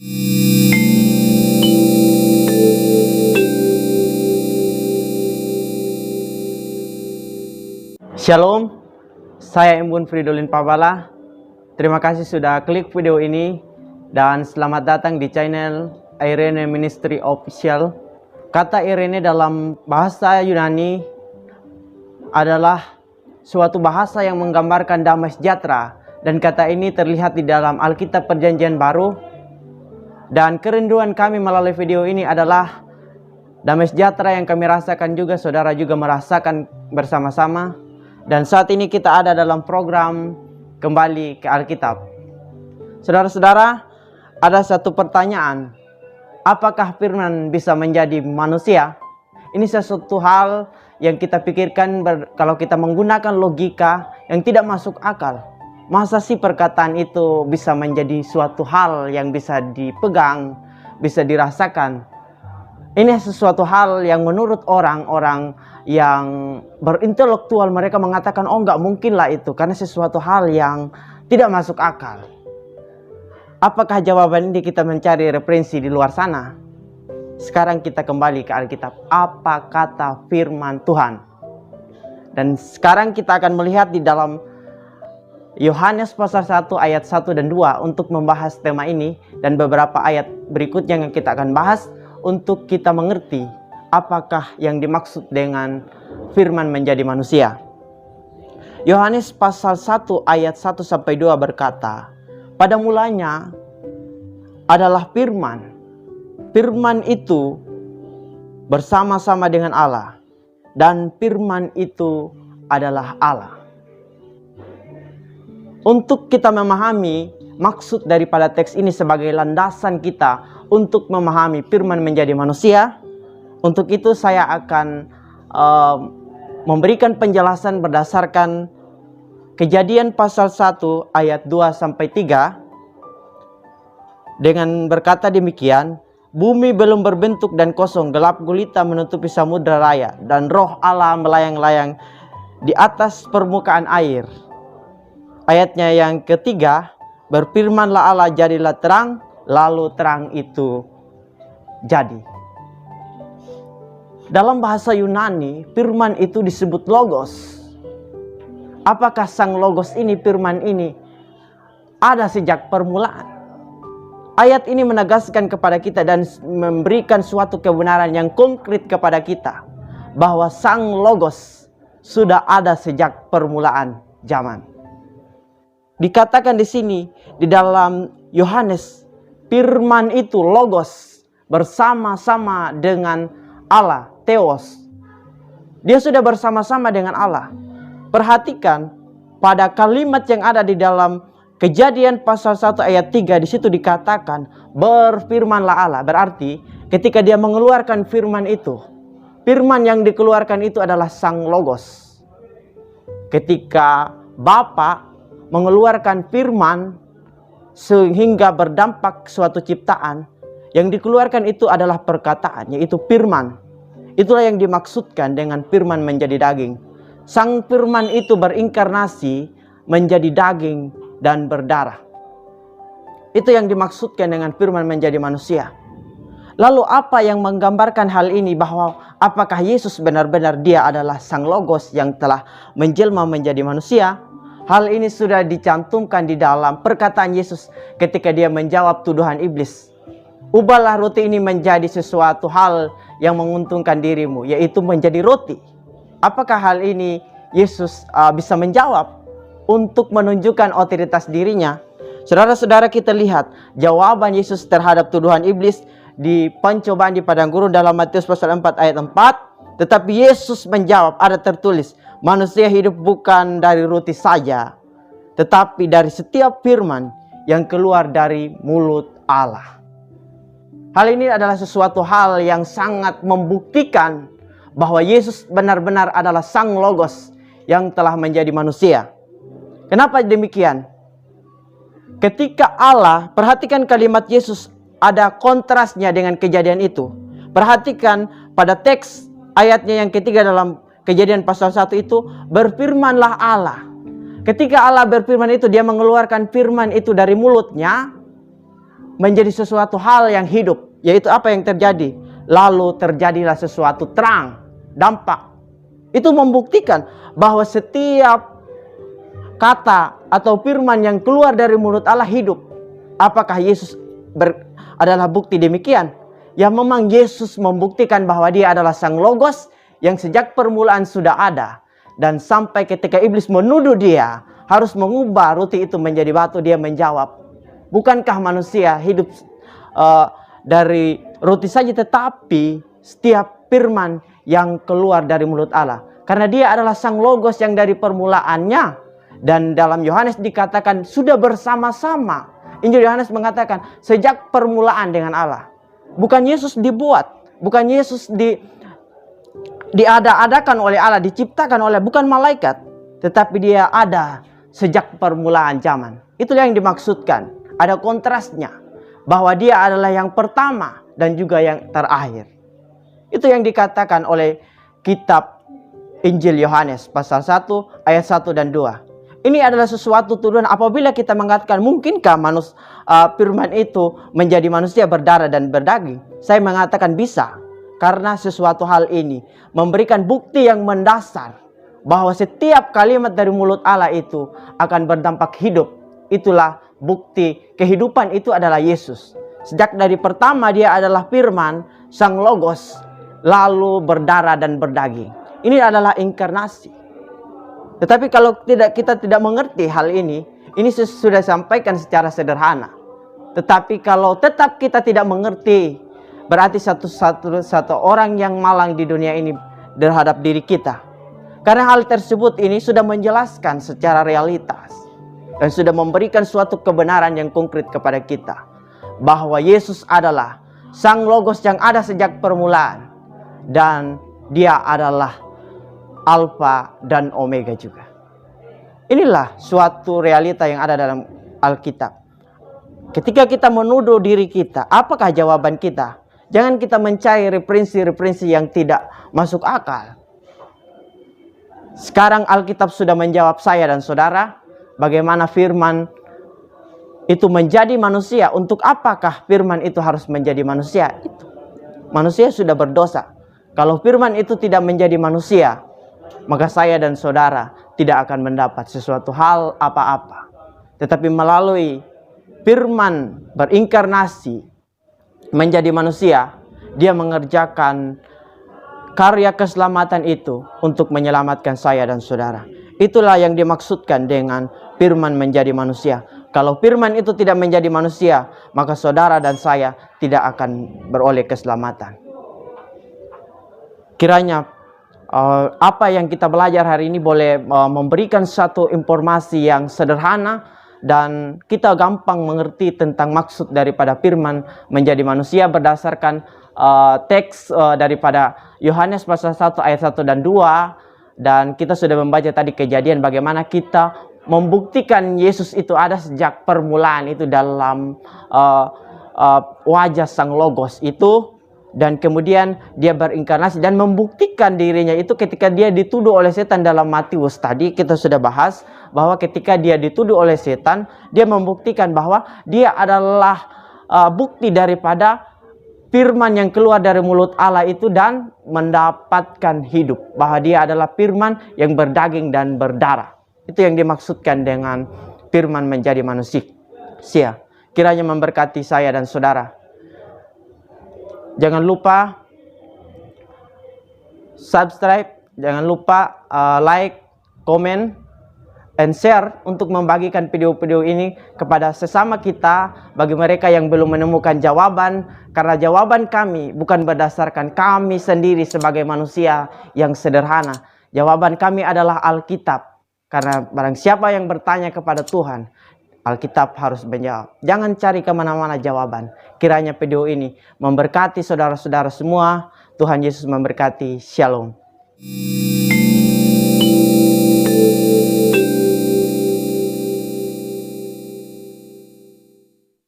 Shalom, saya Embun Fridolin Pabala. Terima kasih sudah klik video ini dan selamat datang di channel Irene Ministry Official. Kata Irene dalam bahasa Yunani adalah suatu bahasa yang menggambarkan damai sejahtera, dan kata ini terlihat di dalam Alkitab Perjanjian Baru. Dan kerinduan kami melalui video ini adalah damai sejahtera yang kami rasakan juga saudara juga merasakan bersama-sama. Dan saat ini kita ada dalam program Kembali ke Alkitab. Saudara-saudara, ada satu pertanyaan. Apakah firman bisa menjadi manusia? Ini sesuatu hal yang kita pikirkan kalau kita menggunakan logika yang tidak masuk akal. Masa sih perkataan itu bisa menjadi suatu hal yang bisa dipegang, bisa dirasakan? Ini sesuatu hal yang menurut orang-orang yang berintelektual, mereka mengatakan, oh nggak mungkin lah itu, karena sesuatu hal yang tidak masuk akal. Apakah jawaban ini kita mencari referensi di luar sana? Sekarang kita kembali ke Alkitab. Apa kata firman Tuhan? Dan sekarang kita akan melihat di dalam Yohanes pasal 1 ayat 1 dan 2 untuk membahas tema ini, dan beberapa ayat berikutnya yang kita akan bahas untuk kita mengerti apakah yang dimaksud dengan firman menjadi manusia. Yohanes pasal 1 ayat 1 sampai 2 berkata, pada mulanya adalah firman. Firman itu bersama-sama dengan Allah, dan firman itu adalah Allah. Untuk kita memahami maksud daripada teks ini sebagai landasan kita untuk memahami firman menjadi manusia, untuk itu saya akan memberikan penjelasan berdasarkan Kejadian pasal 1 ayat 2 sampai 3 dengan berkata demikian, bumi belum berbentuk dan kosong, gelap gulita menutupi samudra raya, dan roh Allah melayang-layang di atas permukaan air. Ayatnya yang ketiga, berfirmanlah Allah, jadilah terang, lalu terang itu jadi. Dalam bahasa Yunani, firman itu disebut logos. Apakah sang logos ini, firman ini, ada sejak permulaan? Ayat ini menegaskan kepada kita dan memberikan suatu kebenaran yang konkret kepada kita, bahwa sang logos sudah ada sejak permulaan zaman. Dikatakan di sini, di dalam Yohanes, firman itu logos bersama-sama dengan Allah, Theos. Dia sudah bersama-sama dengan Allah. Perhatikan pada kalimat yang ada di dalam Kejadian pasal 1 ayat 3, di situ dikatakan berfirmanlah Allah. Berarti ketika dia mengeluarkan firman itu, firman yang dikeluarkan itu adalah sang logos. Ketika Bapa mengeluarkan firman sehingga berdampak suatu ciptaan, yang dikeluarkan itu adalah perkataan, yaitu firman. Itulah yang dimaksudkan dengan firman menjadi daging. Sang firman itu berinkarnasi menjadi daging dan berdarah. Itu yang dimaksudkan dengan firman menjadi manusia. Lalu apa yang menggambarkan hal ini, bahwa apakah Yesus benar-benar dia adalah sang logos yang telah menjelma menjadi manusia? Hal ini sudah dicantumkan di dalam perkataan Yesus ketika dia menjawab tuduhan iblis. Ubahlah roti ini menjadi sesuatu hal yang menguntungkan dirimu, yaitu menjadi roti. Apakah hal ini Yesus bisa menjawab untuk menunjukkan otoritas dirinya? Saudara-saudara, kita lihat jawaban Yesus terhadap tuduhan iblis di pencobaan di padang gurun dalam Matius pasal 4 ayat 4. Tetapi Yesus menjawab, ada tertulis, manusia hidup bukan dari roti saja, tetapi dari setiap firman yang keluar dari mulut Allah. Hal ini adalah sesuatu hal yang sangat membuktikan bahwa Yesus benar-benar adalah sang logos yang telah menjadi manusia. Kenapa demikian? Ketika Allah, perhatikan kalimat Yesus, ada kontrasnya dengan kejadian itu. Perhatikan pada teks ayatnya yang ketiga dalam Kejadian pasal 1 itu, berfirmanlah Allah. Ketika Allah berfirman itu, dia mengeluarkan firman itu dari mulutnya, menjadi sesuatu hal yang hidup, yaitu apa yang terjadi? Lalu terjadilah sesuatu terang, dampak. Itu membuktikan bahwa setiap kata atau firman yang keluar dari mulut Allah hidup. Apakah Yesus adalah bukti demikian? Ya, memang Yesus membuktikan bahwa dia adalah Sang Logos yang sejak permulaan sudah ada. Dan sampai ketika iblis menuduh dia harus mengubah roti itu menjadi batu, dia menjawab, bukankah manusia hidup dari roti saja, tetapi setiap firman yang keluar dari mulut Allah. Karena dia adalah Sang Logos yang dari permulaannya. Dan dalam Yohanes dikatakan sudah bersama-sama. Injil Yohanes mengatakan sejak permulaan dengan Allah. Bukan Yesus dibuat, bukan Yesus diada-adakan oleh Allah, diciptakan oleh, bukan malaikat, tetapi dia ada sejak permulaan zaman. Itulah yang dimaksudkan. Ada kontrasnya, bahwa dia adalah yang pertama dan juga yang terakhir. Itu yang dikatakan oleh kitab Injil Yohanes pasal 1 ayat 1 dan 2. Ini adalah sesuatu tuduhan apabila kita mengatakan mungkinkah firman itu menjadi manusia berdarah dan berdaging. Saya mengatakan bisa, karena sesuatu hal ini memberikan bukti yang mendasar bahwa setiap kalimat dari mulut Allah itu akan berdampak hidup. Itulah bukti kehidupan itu adalah Yesus. Sejak dari pertama dia adalah firman, Sang Logos, lalu berdarah dan berdaging. Ini adalah inkarnasi. Tetapi kalau kita tidak mengerti hal ini sudah sampaikan secara sederhana. Tetapi kalau tetap kita tidak mengerti, berarti satu orang yang malang di dunia ini terhadap diri kita. Karena hal tersebut ini sudah menjelaskan secara realitas dan sudah memberikan suatu kebenaran yang konkret kepada kita, bahwa Yesus adalah Sang Logos yang ada sejak permulaan, dan dia adalah Alfa dan Omega juga. Inilah suatu realita yang ada dalam Alkitab. Ketika kita menuduh diri kita, apakah jawaban kita? Jangan kita mencari referensi-referensi yang tidak masuk akal. Sekarang Alkitab sudah menjawab saya dan saudara, bagaimana firman itu menjadi manusia. Untuk apakah firman itu harus menjadi manusia? Itu manusia sudah berdosa. Kalau firman itu tidak menjadi manusia, maka saya dan saudara tidak akan mendapat sesuatu hal apa-apa. Tetapi melalui firman berinkarnasi menjadi manusia, dia mengerjakan karya keselamatan itu untuk menyelamatkan saya dan saudara. Itulah yang dimaksudkan dengan firman menjadi manusia. Kalau firman itu tidak menjadi manusia, maka saudara dan saya tidak akan beroleh keselamatan. Kiranya apa yang kita belajar hari ini boleh memberikan satu informasi yang sederhana dan kita gampang mengerti tentang maksud daripada firman menjadi manusia berdasarkan teks daripada Yohanes pasal 1 ayat 1 dan 2. Dan kita sudah membaca tadi Kejadian bagaimana kita membuktikan Yesus itu ada sejak permulaan itu dalam wajah Sang Logos itu. Dan kemudian dia berinkarnasi dan membuktikan dirinya itu ketika dia dituduh oleh setan dalam Matius. Tadi kita sudah bahas bahwa ketika dia dituduh oleh setan, dia membuktikan bahwa dia adalah bukti daripada firman yang keluar dari mulut Allah itu dan mendapatkan hidup. Bahwa dia adalah firman yang berdaging dan berdarah. Itu yang dimaksudkan dengan firman menjadi manusia. Kiranya memberkati saya dan saudara. Jangan lupa subscribe, jangan lupa like, komen, and share untuk membagikan video-video ini kepada sesama kita bagi mereka yang belum menemukan jawaban. Karena jawaban kami bukan berdasarkan kami sendiri sebagai manusia yang sederhana. Jawaban kami adalah Alkitab. Karena barang siapa yang bertanya kepada Tuhan, Alkitab harus menjawab. Jangan cari kemana-mana jawaban. Kiranya video ini memberkati saudara-saudara semua. Tuhan Yesus memberkati. Shalom.